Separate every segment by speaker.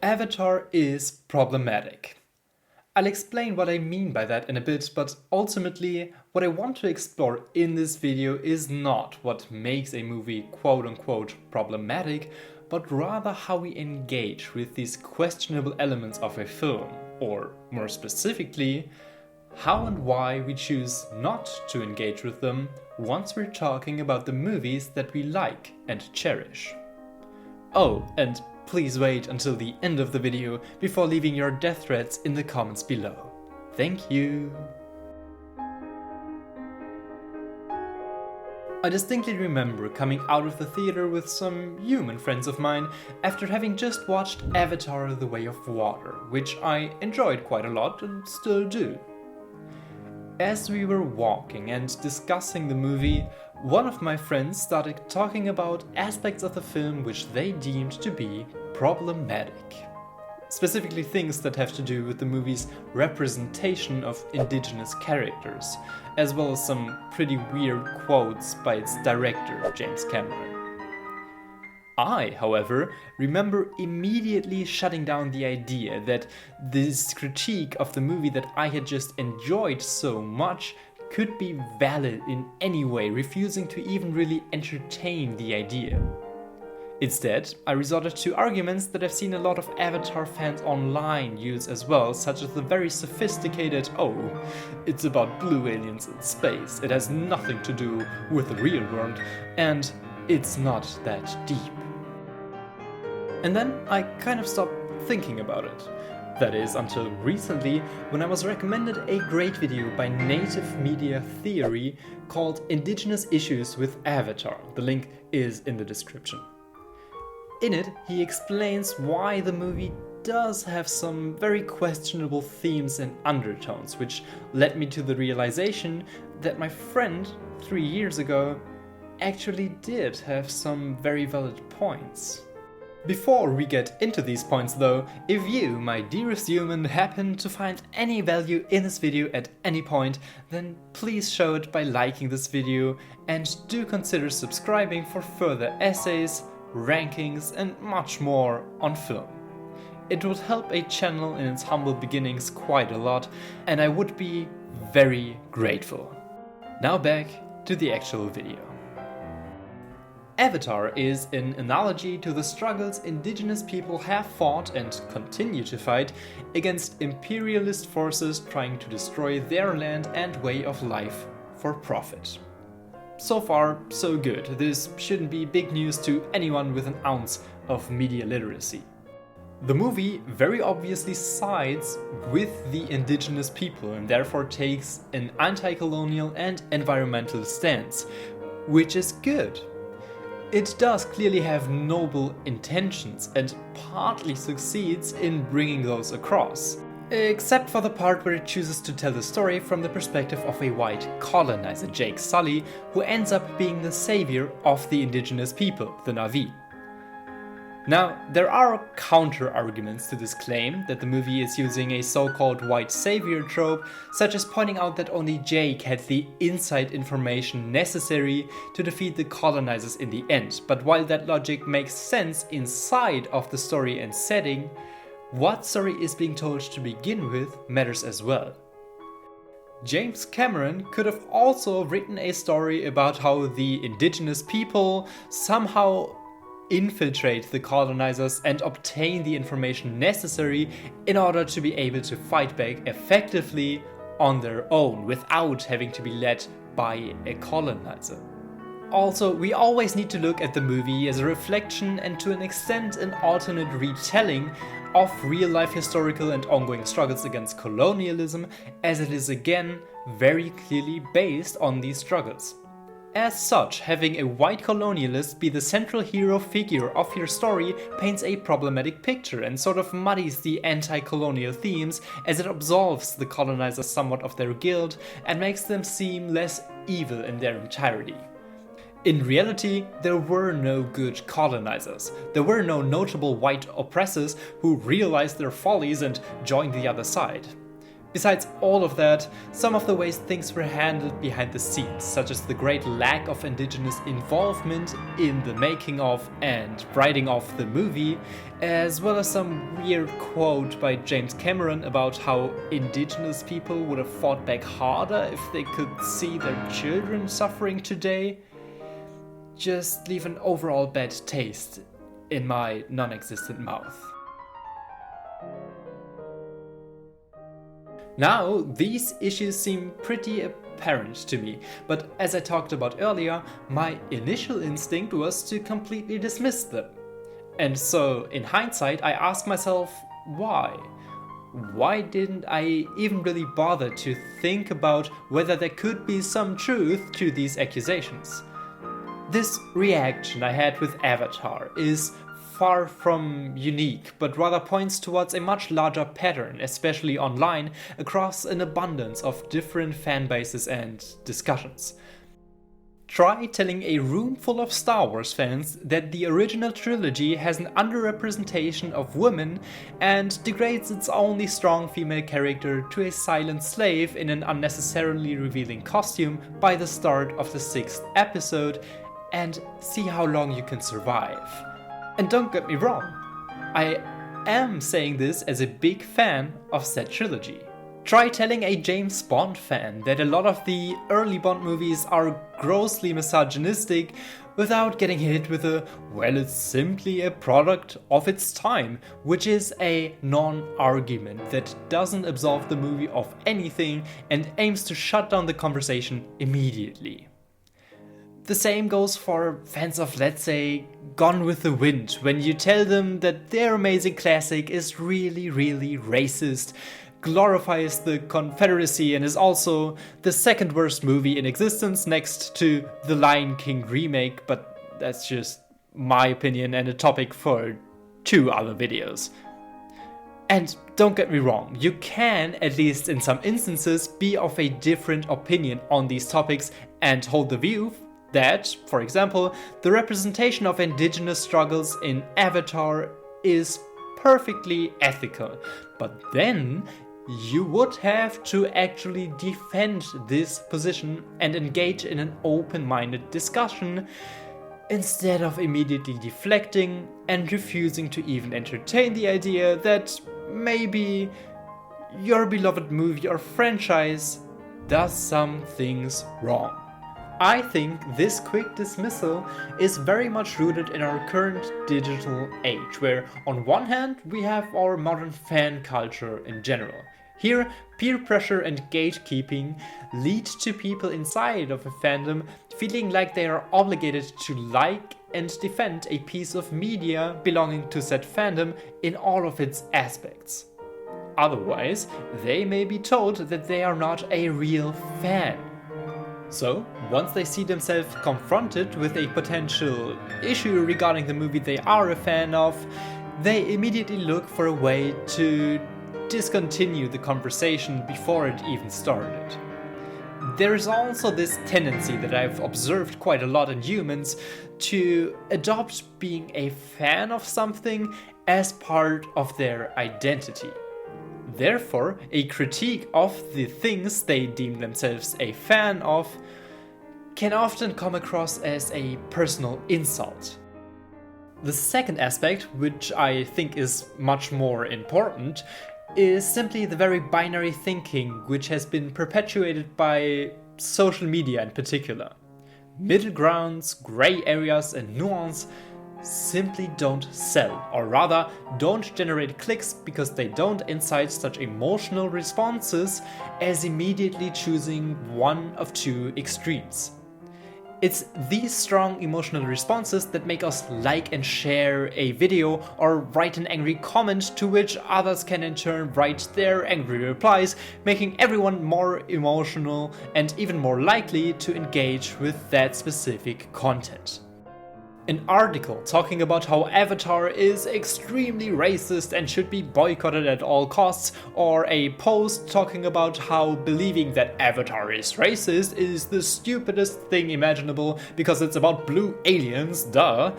Speaker 1: Avatar is problematic. I'll explain what I mean by that in a bit, but ultimately, what I want to explore in this video is not what makes a movie quote-unquote problematic, but rather how we engage with these questionable elements of a film, or more specifically, how and why we choose not to engage with them once we're talking about the movies that we like and cherish. Oh, and please wait until the end of the video before leaving your death threats in the comments below. Thank you! I distinctly remember coming out of the theater with some human friends of mine after having just watched Avatar: The Way of Water, which I enjoyed quite a lot and still do. As we were walking and discussing the movie, one of my friends started talking about aspects of the film which they deemed to be problematic. Specifically things that have to do with the movie's representation of indigenous characters, as well as some pretty weird quotes by its director, James Cameron. I, however, remember immediately shutting down the idea that this critique of the movie that I had just enjoyed so much could be valid in any way, refusing to even really entertain the idea. Instead, I resorted to arguments that I've seen a lot of Avatar fans online use as well, such as the very sophisticated, "Oh, it's about blue aliens in space, it has nothing to do with the real world, and it's not that deep." And then I kind of stopped thinking about it. That is, until recently, when I was recommended a great video by Native Media Theory called Indigenous Issues with Avatar. The link is in the description. In it, he explains why the movie does have some very questionable themes and undertones, which led me to the realization that my friend 3 years ago actually did have some very valid points. Before we get into these points though, if you, my dearest human, happen to find any value in this video at any point, then please show it by liking this video and do consider subscribing for further essays, rankings and much more on film. It would help a channel in its humble beginnings quite a lot, and I would be very grateful. Now back to the actual video. Avatar is an analogy to the struggles indigenous people have fought and continue to fight against imperialist forces trying to destroy their land and way of life for profit. So far, so good. This shouldn't be big news to anyone with an ounce of media literacy. The movie very obviously sides with the indigenous people and therefore takes an anti-colonial and environmental stance, which is good. It does clearly have noble intentions and partly succeeds in bringing those across. Except for the part where it chooses to tell the story from the perspective of a white colonizer, Jake Sully, who ends up being the savior of the indigenous people, the Na'vi. Now, there are counter-arguments to this claim that the movie is using a so-called white savior trope, such as pointing out that only Jake had the inside information necessary to defeat the colonizers in the end. But while that logic makes sense inside of the story and setting, what story is being told to begin with matters as well. James Cameron could have also written a story about how the indigenous people somehow infiltrate the colonizers and obtain the information necessary in order to be able to fight back effectively on their own without having to be led by a colonizer. Also, we always need to look at the movie as a reflection and to an extent an alternate retelling of real-life historical and ongoing struggles against colonialism, as it is again very clearly based on these struggles. As such, having a white colonialist be the central hero figure of your story paints a problematic picture and sort of muddies the anti-colonial themes as it absolves the colonizers somewhat of their guilt and makes them seem less evil in their entirety. In reality, there were no good colonizers. There were no notable white oppressors who realized their follies and joined the other side. Besides all of that, some of the ways things were handled behind the scenes, such as the great lack of indigenous involvement in the making of and writing of the movie, as well as some weird quote by James Cameron about how indigenous people would have fought back harder if they could see their children suffering today, just leave an overall bad taste in my non-existent mouth. Now, these issues seem pretty apparent to me, but as I talked about earlier, my initial instinct was to completely dismiss them. And so, in hindsight, I asked myself, why? Why didn't I even really bother to think about whether there could be some truth to these accusations? This reaction I had with Avatar is far from unique, but rather points towards a much larger pattern, especially online, across an abundance of different fan bases and discussions. Try telling a room full of Star Wars fans that the original trilogy has an underrepresentation of women and degrades its only strong female character to a silent slave in an unnecessarily revealing costume by the start of the 6th episode, and see how long you can survive. And don't get me wrong, I am saying this as a big fan of said trilogy. Try telling a James Bond fan that a lot of the early Bond movies are grossly misogynistic without getting hit with a, well, it's simply a product of its time, which is a non-argument that doesn't absolve the movie of anything and aims to shut down the conversation immediately. The same goes for fans of, let's say, Gone with the Wind, when you tell them that their amazing classic is really, really racist, glorifies the Confederacy, and is also the second worst movie in existence next to the Lion King remake, but that's just my opinion and a topic for 2 other videos. And don't get me wrong, you can, at least in some instances, be of a different opinion on these topics and hold the view that, for example, the representation of indigenous struggles in Avatar is perfectly ethical. But then you would have to actually defend this position and engage in an open-minded discussion instead of immediately deflecting and refusing to even entertain the idea that maybe your beloved movie or franchise does some things wrong. I think this quick dismissal is very much rooted in our current digital age, where on one hand we have our modern fan culture in general. Here, peer pressure and gatekeeping lead to people inside of a fandom feeling like they are obligated to like and defend a piece of media belonging to said fandom in all of its aspects. Otherwise, they may be told that they are not a real fan. So, once they see themselves confronted with a potential issue regarding the movie they are a fan of, they immediately look for a way to discontinue the conversation before it even started. There is also this tendency that I've observed quite a lot in humans to adopt being a fan of something as part of their identity. Therefore, a critique of the things they deem themselves a fan of can often come across as a personal insult. The second aspect, which I think is much more important, is simply the very binary thinking which has been perpetuated by social media in particular. Middle grounds, grey areas, and nuance simply don't sell, or rather don't generate clicks because they don't incite such emotional responses as immediately choosing one of 2 extremes. It's these strong emotional responses that make us like and share a video or write an angry comment to which others can in turn write their angry replies, making everyone more emotional and even more likely to engage with that specific content. An article talking about how Avatar is extremely racist and should be boycotted at all costs, or a post talking about how believing that Avatar is racist is the stupidest thing imaginable because it's about blue aliens, duh,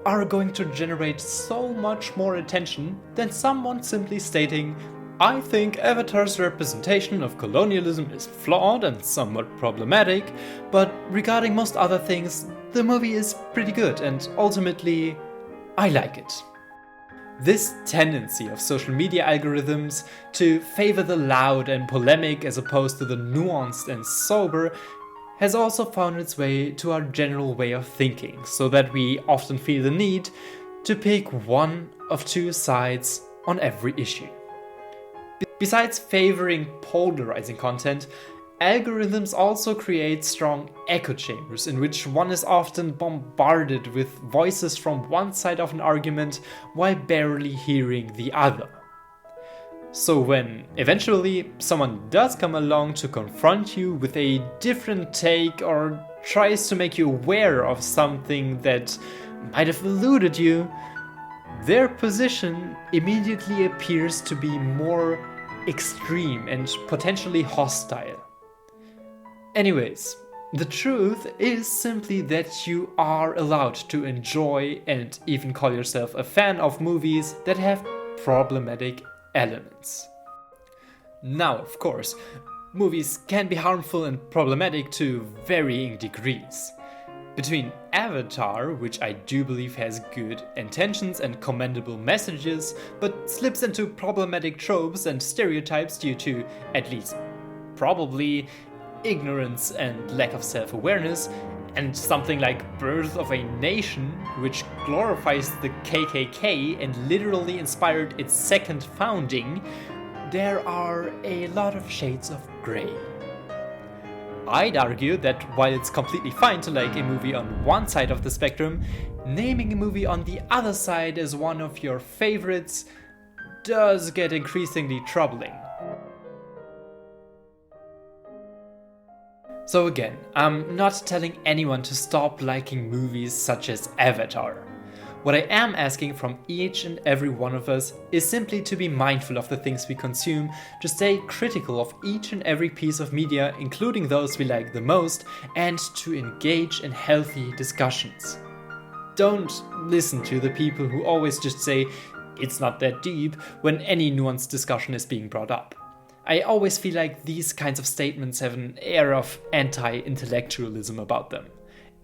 Speaker 1: are going to generate so much more attention than someone simply stating, I think Avatar's representation of colonialism is flawed and somewhat problematic, but regarding most other things, the movie is pretty good and ultimately, I like it. This tendency of social media algorithms to favor the loud and polemic as opposed to the nuanced and sober has also found its way to our general way of thinking, so that we often feel the need to pick one of two sides on every issue. Besides favoring polarizing content, algorithms also create strong echo chambers in which one is often bombarded with voices from one side of an argument while barely hearing the other. So when eventually someone does come along to confront you with a different take or tries to make you aware of something that might have eluded you, their position immediately appears to be more extreme and potentially hostile. Anyways, the truth is simply that you are allowed to enjoy and even call yourself a fan of movies that have problematic elements. Now, of course, movies can be harmful and problematic to varying degrees. Between Avatar, which I do believe has good intentions and commendable messages, but slips into problematic tropes and stereotypes due to, at least probably, ignorance and lack of self-awareness, and something like Birth of a Nation, which glorifies the KKK and literally inspired its second founding, there are a lot of shades of grey. I'd argue that while it's completely fine to like a movie on one side of the spectrum, naming a movie on the other side as one of your favorites does get increasingly troubling. So again, I'm not telling anyone to stop liking movies such as Avatar. What I am asking from each and every one of us is simply to be mindful of the things we consume, to stay critical of each and every piece of media, including those we like the most, and to engage in healthy discussions. Don't listen to the people who always just say, "It's not that deep," when any nuanced discussion is being brought up. I always feel like these kinds of statements have an air of anti-intellectualism about them.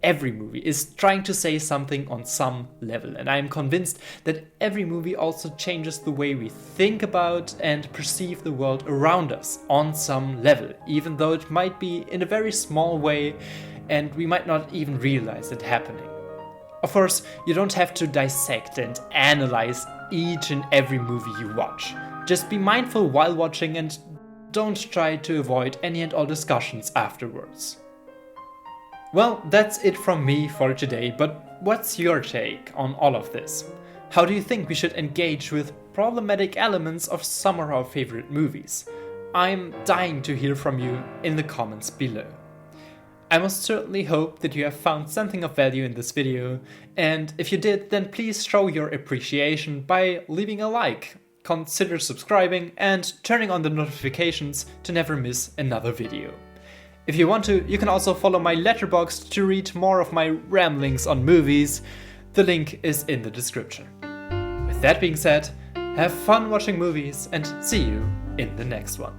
Speaker 1: Every movie is trying to say something on some level, and I am convinced that every movie also changes the way we think about and perceive the world around us on some level, even though it might be in a very small way and we might not even realize it happening. Of course, you don't have to dissect and analyze each and every movie you watch. Just be mindful while watching and don't try to avoid any and all discussions afterwards. Well, that's it from me for today, but what's your take on all of this? How do you think we should engage with problematic elements of some of our favorite movies? I'm dying to hear from you in the comments below. I most certainly hope that you have found something of value in this video, and if you did, then please show your appreciation by leaving a like, consider subscribing and turning on the notifications to never miss another video. If you want to, you can also follow my Letterboxd to read more of my ramblings on movies. The link is in the description. With that being said, have fun watching movies and see you in the next one.